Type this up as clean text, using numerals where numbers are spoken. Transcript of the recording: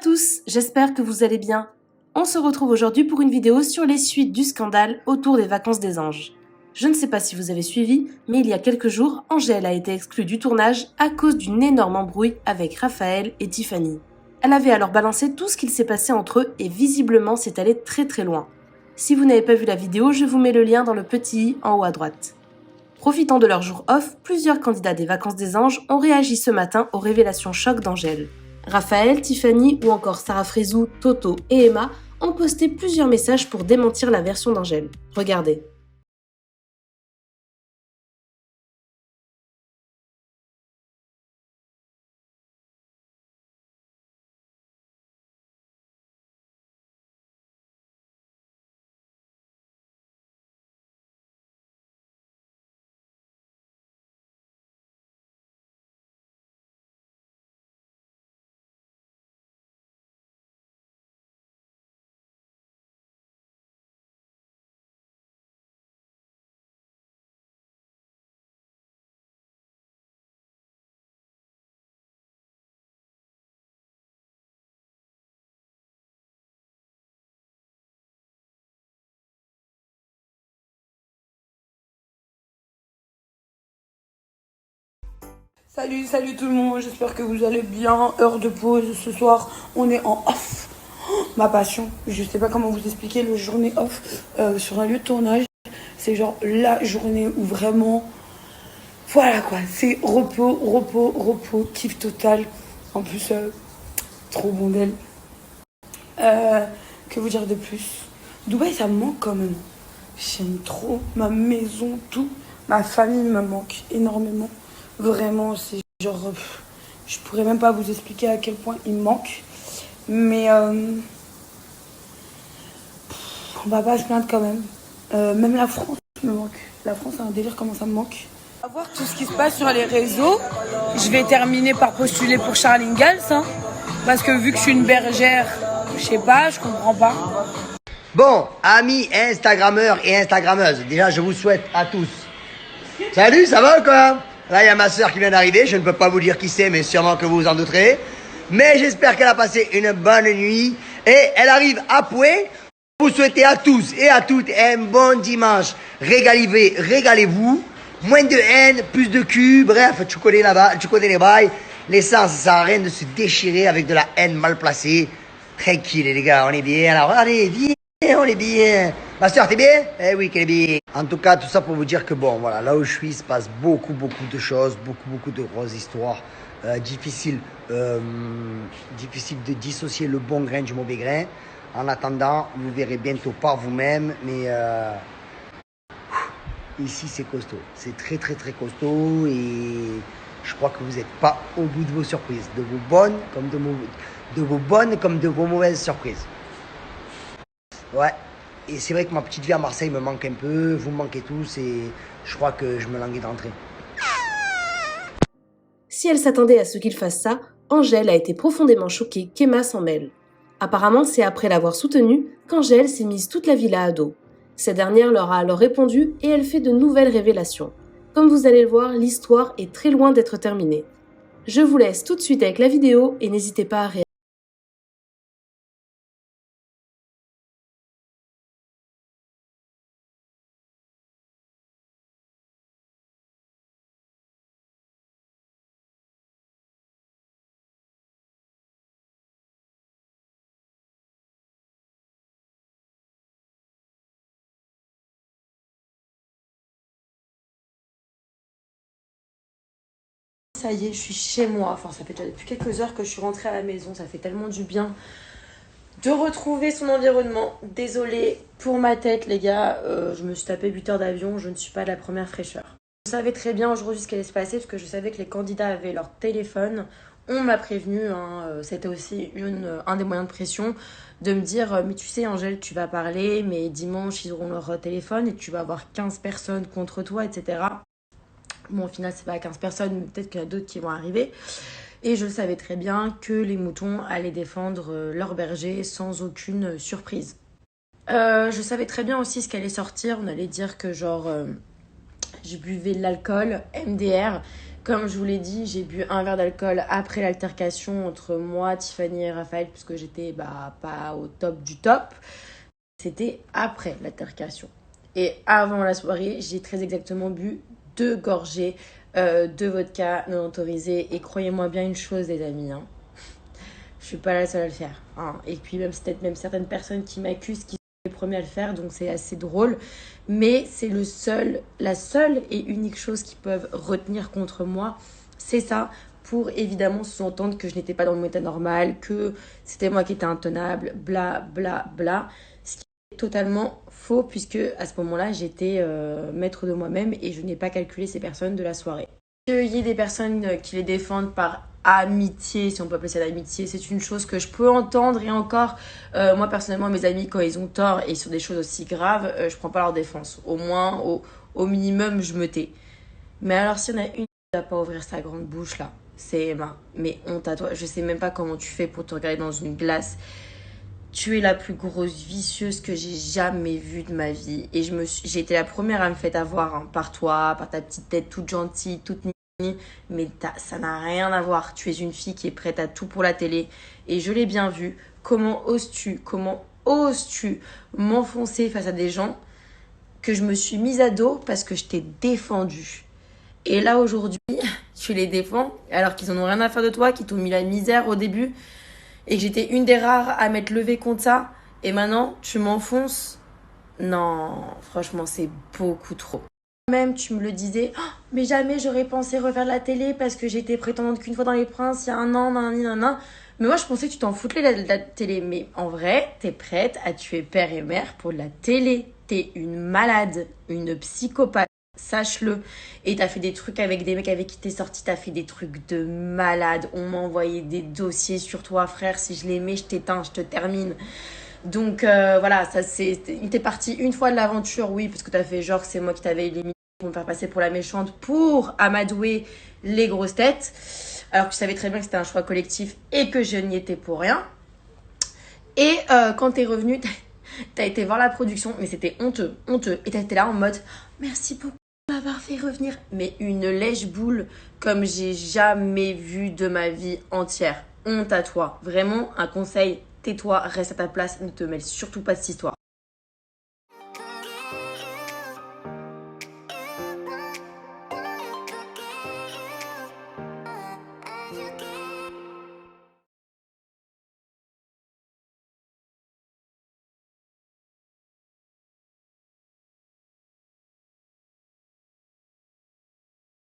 tous, j'espère que vous allez bien. On se retrouve aujourd'hui pour une vidéo sur les suites du scandale autour des vacances des anges. Je ne sais pas si vous avez suivi, mais il y a quelques jours, Angèle a été exclue du tournage à cause d'une énorme embrouille avec Raphaël et Tiffany. Elle avait alors balancé tout ce qu'il s'est passé entre eux et visiblement c'est allé très très loin. Si vous n'avez pas vu la vidéo, je vous mets le lien dans le petit i en haut à droite. Profitant de leur jour off, plusieurs candidats des vacances des anges ont réagi ce matin aux révélations choc d'Angèle. Raphaël, Tiffany ou encore Sarah Frézou, Toto et Emma ont posté plusieurs messages pour démentir la version d'Angèle. Regardez. Salut tout le monde, j'espère que vous allez bien. Heure de pause, ce soir on est en off. Ma passion, je sais pas comment vous expliquer le journée off sur un lieu de tournage. C'est genre la journée où vraiment, voilà quoi, c'est repos, kiff total. En plus, trop bon d'elle. Que vous dire de plus? Dubaï ça me manque quand même. J'aime trop ma maison, tout. Ma famille me manque énormément. Vraiment, c'est genre... je pourrais même pas vous expliquer à quel point il me manque. Mais on va pas se plaindre quand même. Même la France me manque. La France, c'est un délire comment ça me manque. On va voir tout ce qui se passe sur les réseaux. Je vais terminer par postuler pour Charles Ingalls. Hein, parce que vu que je suis une bergère, je sais pas, je comprends pas. Bon, amis Instagrammeurs et Instagrammeuses, déjà je vous souhaite à tous. Salut, ça va ou quoi? Là, il y a ma soeur qui vient d'arriver, je ne peux pas vous dire qui c'est, mais sûrement que vous vous en douterez. Mais j'espère qu'elle a passé une bonne nuit et elle arrive à point. Vous souhaitez à tous et à toutes un bon dimanche. Régalez-vous. Moins de haine, plus de cul, bref, tu connais là-bas, tu connais les bails. L'essence, ça sert à rien de se déchirer avec de la haine mal placée. Tranquille les gars, on est bien. Alors allez, viens. On est bien. Ma soeur, t'es bien? Eh oui, qu'elle est bien. En tout cas, tout ça pour vous dire que bon, voilà, là où je suis, il se passe beaucoup de choses, beaucoup de grosses histoires. Difficile de dissocier le bon grain du mauvais grain. En attendant, vous verrez bientôt par vous-même, mais ici c'est costaud. C'est très costaud et je crois que vous n'êtes pas au bout de vos surprises, de vos bonnes comme de vos mauvaises surprises. Ouais, et c'est vrai que ma petite vie à Marseille me manque un peu, vous me manquez tous et je crois que je me languis d'entrer. Si elle s'attendait à ce qu'il fasse ça, Angèle a été profondément choquée qu'Emma s'en mêle. Apparemment, c'est après l'avoir soutenue qu'Angèle s'est mise toute la villa à dos. Cette dernière leur a alors répondu et elle fait de nouvelles révélations. Comme vous allez le voir, l'histoire est très loin d'être terminée. Je vous laisse tout de suite avec la vidéo et n'hésitez pas à réagir. Ça y est, je suis chez moi. Enfin, ça fait déjà depuis quelques heures que je suis rentrée à la maison. Ça fait tellement du bien de retrouver son environnement. Désolée pour ma tête, les gars. Je me suis tapé 8 heures d'avion. Je ne suis pas de la première fraîcheur. Je savais très bien aujourd'hui ce qui allait se passer parce que je savais que les candidats avaient leur téléphone. On m'a prévenu. C'était aussi un des moyens de pression de me dire mais tu sais, Angèle, tu vas parler, mais dimanche, ils auront leur téléphone et tu vas avoir 15 personnes contre toi, etc. Bon, au final, c'est pas 15 personnes, mais peut-être qu'il y en a d'autres qui vont arriver. Et je savais très bien que les moutons allaient défendre leur berger sans aucune surprise. Je savais très bien aussi ce qu'allait sortir. On allait dire que genre, je buvais de l'alcool, MDR, Comme je vous l'ai dit, j'ai bu un verre d'alcool après l'altercation entre moi, Tiffany et Raphaël, puisque j'étais pas au top du top. C'était après l'altercation. Et avant la soirée, j'ai très exactement bu 2 gorgées de vodka non autorisé. Et croyez-moi bien une chose, les amis, hein, je suis pas la seule à le faire. Hein. Et puis même, c'est peut-être même certaines personnes qui m'accusent, qui sont les premiers à le faire, donc c'est assez drôle. Mais c'est la seule et unique chose qu'ils peuvent retenir contre moi, c'est ça, pour évidemment sous-entendre que je n'étais pas dans mon état normal, que c'était moi qui étais intenable, bla bla bla. Ce qui est totalement faux, puisque à ce moment-là, j'étais maître de moi-même et je n'ai pas calculé ces personnes de la soirée. Qu'il y ait des personnes qui les défendent par amitié, si on peut appeler ça l'amitié, c'est une chose que je peux entendre. Et encore, moi personnellement, mes amis, quand ils ont tort et sur des choses aussi graves, je prends pas leur défense. Au moins, au minimum, je me tais. Mais alors, s'il y en a une qui ne va pas ouvrir sa grande bouche là, c'est Emma. Mais honte à toi, je sais même pas comment tu fais pour te regarder dans une glace. Tu es la plus grosse vicieuse que j'ai jamais vue de ma vie. Et j'ai été la première à me faire avoir, hein, par toi, par ta petite tête toute gentille, toute mignonne. Mais ça n'a rien à voir. Tu es une fille qui est prête à tout pour la télé. Et je l'ai bien vu. Comment oses-tu m'enfoncer face à des gens que je me suis mise à dos parce que je t'ai défendu. Et là, aujourd'hui, tu les défends alors qu'ils en ont rien à faire de toi, qu'ils t'ont mis la misère au début et que j'étais une des rares à m'être levée contre ça. Et maintenant, tu m'enfonces. Non, franchement, c'est beaucoup trop. Même, tu me le disais, oh, mais jamais j'aurais pensé refaire de la télé parce que j'étais prétendante qu'une fois dans Les Princes il y a un an, nanana. Mais moi, je pensais que tu t'en foutais de la télé. Mais en vrai, t'es prête à tuer père et mère pour de la télé. T'es une malade, une psychopathe. Sache-le. Et t'as fait des trucs avec des mecs avec qui t'es sorti, t'as fait des trucs de malade. On m'a envoyé des dossiers sur toi, frère. Si je l'aimais, je t'éteins, je te termine. Donc voilà, ça t'es parti une fois de l'aventure, oui, parce que t'as fait genre que c'est moi qui t'avais éliminé pour me faire passer pour la méchante, pour amadouer les grosses têtes, alors que tu savais très bien que c'était un choix collectif et que je n'y étais pour rien. Et quand t'es revenu, t'as été voir la production, mais c'était honteux. Et t'étais là en mode merci beaucoup de m'avoir fait revenir. Mais une lèche-boule comme j'ai jamais vu de ma vie entière. Honte à toi. Vraiment, un conseil, tais-toi, reste à ta place, ne te mêle surtout pas de cette histoire.